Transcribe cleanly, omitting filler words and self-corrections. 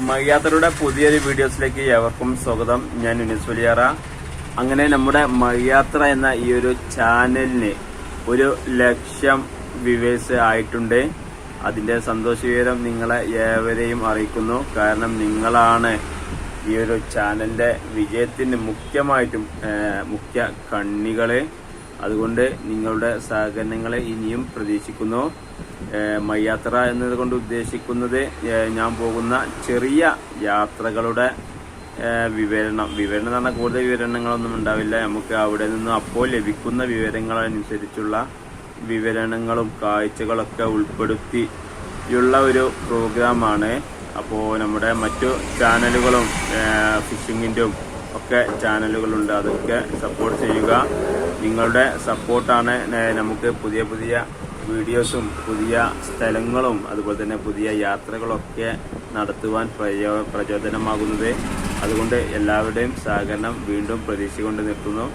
മയ്യാത്തരുടെ പുതിയൊരു വീഡിയോസിലേക്ക് ഏവർക്കും സ്വാഗതം. ഞാൻ യുനിസ് വലിയാറ. അങ്ങനെ നമ്മുടെ മയ്യാത്ര എന്ന ഈ ഒരു ചാനലിന് 1,00,000 വ്യൂവേഴ്സ് ആയിട്ടുണ്ട്. അതിന്റെ സന്തോഷ വിവരം നിങ്ങളെ ഏവരെയും അറിയിക്കുന്നു. കാരണം നിങ്ങളാണ് ഈ ഒരു ചാനലിന്റെ വിജയത്തിന് മുഖ്യ കണ്ണികള്. അതുകൊണ്ട് നിങ്ങളുടെ സഹകരണങ്ങളെ ഇനിയും പ്രതീക്ഷിക്കുന്നു. മയ്യാത്ര എന്നതുകൊണ്ട് ഉദ്ദേശിക്കുന്നത് ഞാൻ പോകുന്ന ചെറിയ യാത്രകളുടെ വിവരണം എന്ന് പറഞ്ഞാൽ കൂടുതൽ വിവരണങ്ങളൊന്നും ഉണ്ടാവില്ല. നമുക്ക് അവിടെ നിന്ന് അപ്പോൾ ലഭിക്കുന്ന വിവരങ്ങളനുസരിച്ചുള്ള വിവരണങ്ങളും കാഴ്ചകളൊക്കെ ഉൾപ്പെടുത്തിയുള്ള ഒരു പ്രോഗ്രാമാണ്. അപ്പോൾ നമ്മുടെ മറ്റു ചാനലുകളും ഫിഷിങ്ങിൻ്റെ ഒക്കെ ചാനലുകളുണ്ട്. അതൊക്കെ സപ്പോർട്ട് ചെയ്യുക. നിങ്ങളുടെ സപ്പോർട്ടാണ് നമുക്ക് പുതിയ വീഡിയോസും പുതിയ സ്ഥലങ്ങളും അതുപോലെ തന്നെ പുതിയ യാത്രകളൊക്കെ നടത്തുവാൻ പ്രചോദനമാകുന്നത്. അതുകൊണ്ട് എല്ലാവരുടെയും സഹകരണം വീണ്ടും പ്രതീക്ഷിച്ചുകൊണ്ട് നിർത്തുന്നു.